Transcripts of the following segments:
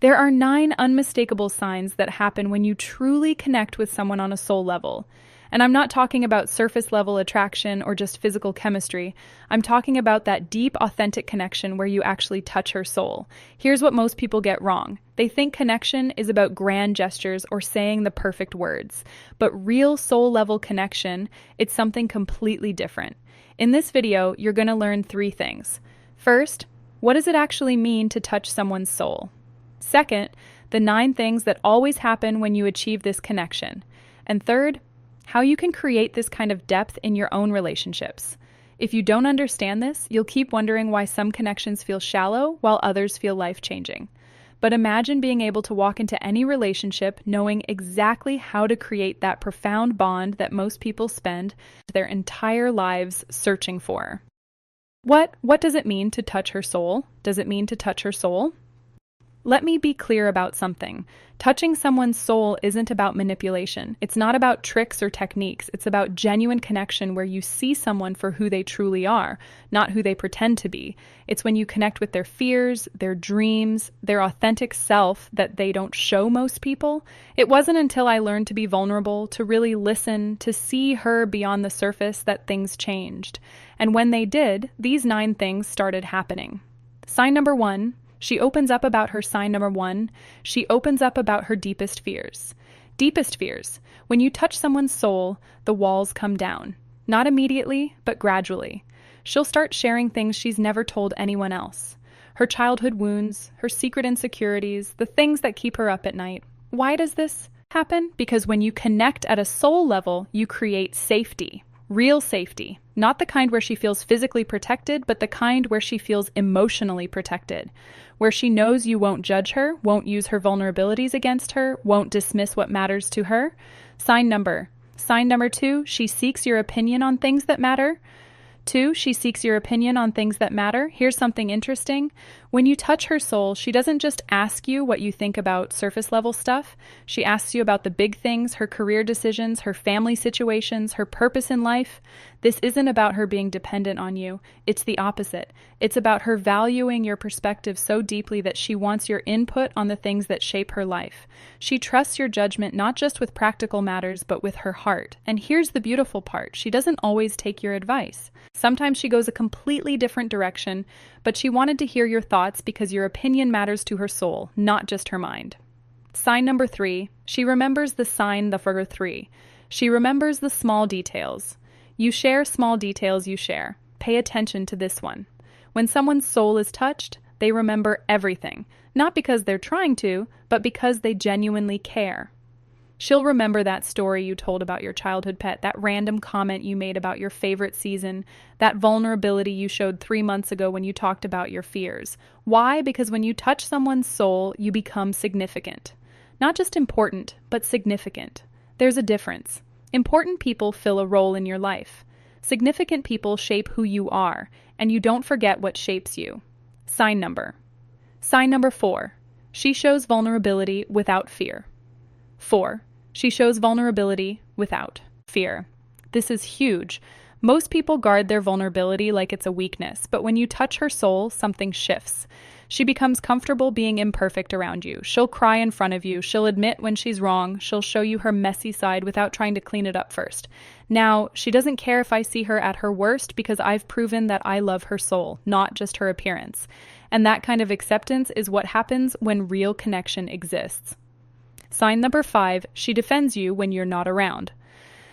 There are 9 unmistakable signs that happen when you truly connect with someone on a soul level. And I'm not talking about surface level attraction or just physical chemistry. I'm talking about that deep, authentic connection where you actually touch her soul. Here's what most people get wrong. They think connection is about grand gestures or saying the perfect words. But real soul level connection, it's something completely different. In this video, you're going to learn 3 things. First, what does it actually mean to touch someone's soul? Second, the 9 things that always happen when you achieve this connection. And third, how you can create this kind of depth in your own relationships. If you don't understand this, you'll keep wondering why some connections feel shallow while others feel life-changing. But imagine being able to walk into any relationship knowing exactly how to create that profound bond that most people spend their entire lives searching for. What does it mean to touch her soul? Does it mean to touch her soul? Let me be clear about something. Touching someone's soul isn't about manipulation. It's not about tricks or techniques. It's about genuine connection where you see someone for who they truly are, not who they pretend to be. It's when you connect with their fears, their dreams, their authentic self that they don't show most people. It wasn't until I learned to be vulnerable, to really listen, to see her beyond the surface that things changed. And when they did, these 9 things started happening. Sign number 1. She opens up about her sign number 1. She opens up about her deepest fears. Deepest fears. When you touch someone's soul, the walls come down. Not immediately, but gradually. She'll start sharing things she's never told anyone else. Her childhood wounds, her secret insecurities, the things that keep her up at night. Why does this happen? Because when you connect at a soul level, you create safety. Real safety. Not the kind where she feels physically protected, but the kind where she feels emotionally protected. Where she knows you won't judge her, won't use her vulnerabilities against her, won't dismiss what matters to her. Sign number 2, she seeks your opinion on things that matter. 2, she seeks your opinion on things that matter. Here's something interesting. When you touch her soul, she doesn't just ask you what you think about surface level stuff. She asks you about the big things, her career decisions, her family situations, her purpose in life. This isn't about her being dependent on you. It's the opposite. It's about her valuing your perspective so deeply that she wants your input on the things that shape her life. She trusts your judgment not just with practical matters, but with her heart. And here's the beautiful part. She doesn't always take your advice. Sometimes she goes a completely different direction, but she wanted to hear your thoughts because your opinion matters to her soul, not just her mind. Sign number 3, she remembers the sign for 3. She remembers the small details. You share small details you share. Pay attention to this one. When someone's soul is touched, they remember everything, not because they're trying to, but because they genuinely care. She'll remember that story you told about your childhood pet, that random comment you made about your favorite season, that vulnerability you showed 3 months ago when you talked about your fears. Why? Because when you touch someone's soul, you become significant. Not just important, but significant. There's a difference. Important people fill a role in your life. Significant people shape who you are, and you don't forget what shapes you. Sign number 4. She shows vulnerability without fear. 4. She shows vulnerability without fear. This is huge. Most people guard their vulnerability like it's a weakness, but when you touch her soul, something shifts. She becomes comfortable being imperfect around you. She'll cry in front of you. She'll admit when she's wrong. She'll show you her messy side without trying to clean it up first. Now, she doesn't care if I see her at her worst because I've proven that I love her soul, not just her appearance. And that kind of acceptance is what happens when real connection exists. Sign number 5, she defends you when you're not around.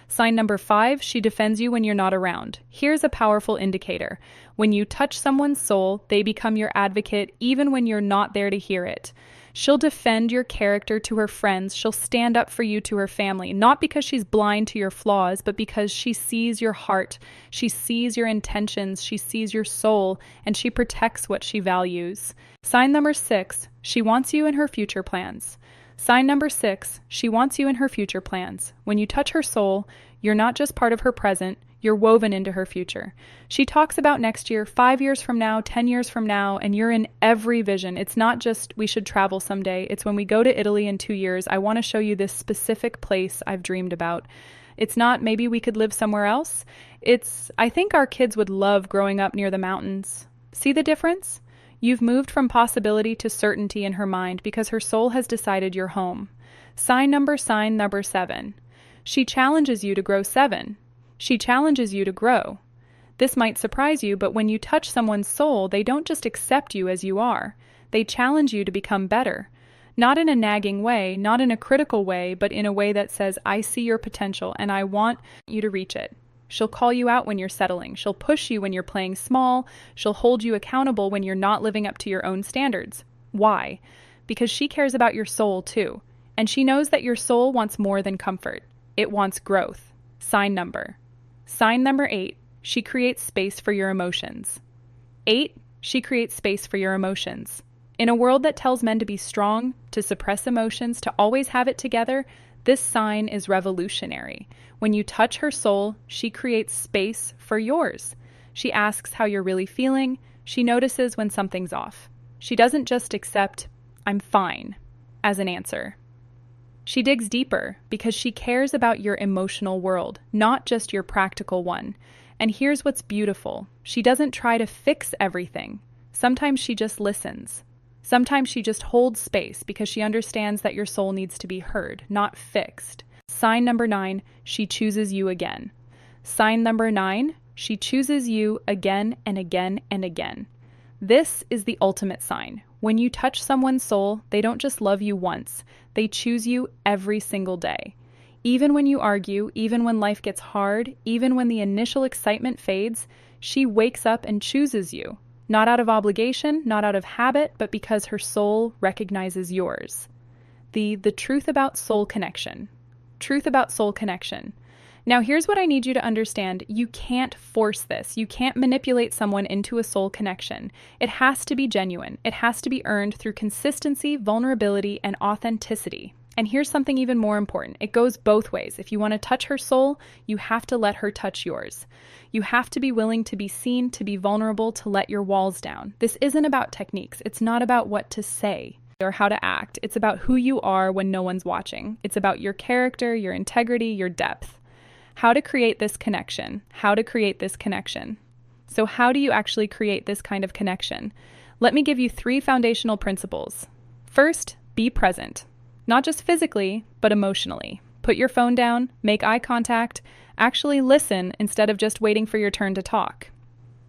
Sign number 5, she defends you when you're not around. Here's a powerful indicator. When you touch someone's soul, they become your advocate even when you're not there to hear it. She'll defend your character to her friends. She'll stand up for you to her family, not because she's blind to your flaws, but because she sees your heart. She sees your intentions. She sees your soul, and she protects what she values. Sign number 6, she wants you in her future plans. Sign number 6, she wants you in her future plans. When you touch her soul, you're not just part of her present, you're woven into her future. She talks about next year, 5 years from now, 10 years from now, and you're in every vision. It's not just we should travel someday. It's when we go to Italy in 2 years, I want to show you this specific place I've dreamed about. It's not maybe we could live somewhere else. It's I think our kids would love growing up near the mountains. See the difference? You've moved from possibility to certainty in her mind because her soul has decided you're home. Sign number 7. She challenges you to grow 7. She challenges you to grow. This might surprise you, but when you touch someone's soul, they don't just accept you as you are. They challenge you to become better. Not in a nagging way, not in a critical way, but in a way that says, I see your potential and I want you to reach it. She'll call you out when you're settling. She'll push you when you're playing small. She'll hold you accountable when you're not living up to your own standards. Why? Because she cares about your soul too. And she knows that your soul wants more than comfort. It wants growth. Sign number 8. She creates space for your emotions. 8. She creates space for your emotions. In a world that tells men to be strong, to suppress emotions, to always have it together, this sign is revolutionary. When you touch her soul, she creates space for yours. She asks how you're really feeling. She notices when something's off. She doesn't just accept, I'm fine, as an answer. She digs deeper because she cares about your emotional world, not just your practical one. And here's what's beautiful. She doesn't try to fix everything. Sometimes she just listens. Sometimes she just holds space because she understands that your soul needs to be heard, not fixed. Sign number 9, she chooses you again. Sign number 9, she chooses you again and again and again. This is the ultimate sign. When you touch someone's soul, they don't just love you once. They choose you every single day. Even when you argue, even when life gets hard, even when the initial excitement fades, she wakes up and chooses you. Not out of obligation, not out of habit, but because her soul recognizes yours. The truth about soul connection. Truth about soul connection. Now here's what I need you to understand. You can't force this. You can't manipulate someone into a soul connection. It has to be genuine. It has to be earned through consistency, vulnerability, and authenticity. And here's something even more important. It goes both ways. If you want to touch her soul, you have to let her touch yours. You have to be willing to be seen, to be vulnerable, to let your walls down. This isn't about techniques. It's not about what to say or how to act. It's about who you are when no one's watching. It's about your character, your integrity, your depth. How to create this connection. How to create this connection. So how do you actually create this kind of connection? Let me give you 3 foundational principles. First, be present. Not just physically, but emotionally. Put your phone down, make eye contact, actually listen instead of just waiting for your turn to talk.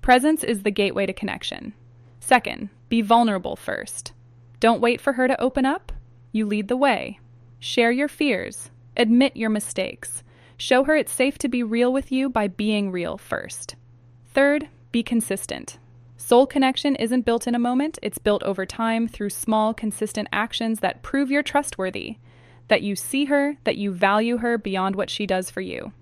Presence is the gateway to connection. Second, be vulnerable first. Don't wait for her to open up. You lead the way. Share your fears. Admit your mistakes. Show her it's safe to be real with you by being real first. Third, be consistent. Soul connection isn't built in a moment, it's built over time through small, consistent actions that prove you're trustworthy, that you see her, that you value her beyond what she does for you.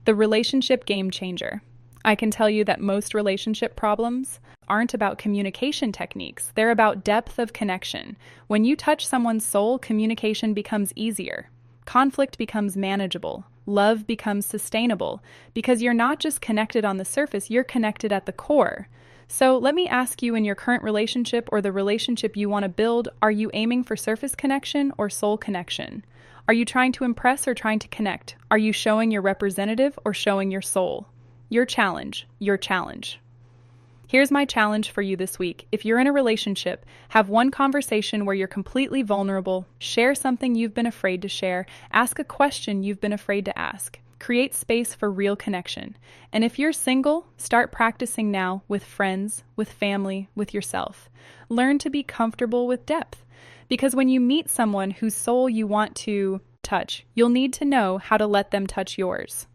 The relationship game changer. I can tell you that most relationship problems aren't about communication techniques, they're about depth of connection. When you touch someone's soul, communication becomes easier. Conflict becomes manageable. Love becomes sustainable because you're not just connected on the surface, you're connected at the core. So let me ask you, in your current relationship or the relationship you want to build, are you aiming for surface connection or soul connection? Are you trying to impress or trying to connect? Are you showing your representative or showing your soul? Your challenge. Here's my challenge for you this week. If you're in a relationship, have one conversation where you're completely vulnerable, share something you've been afraid to share, ask a question you've been afraid to ask. Create space for real connection. And if you're single, start practicing now with friends, with family, with yourself. Learn to be comfortable with depth. Because when you meet someone whose soul you want to touch, you'll need to know how to let them touch yours.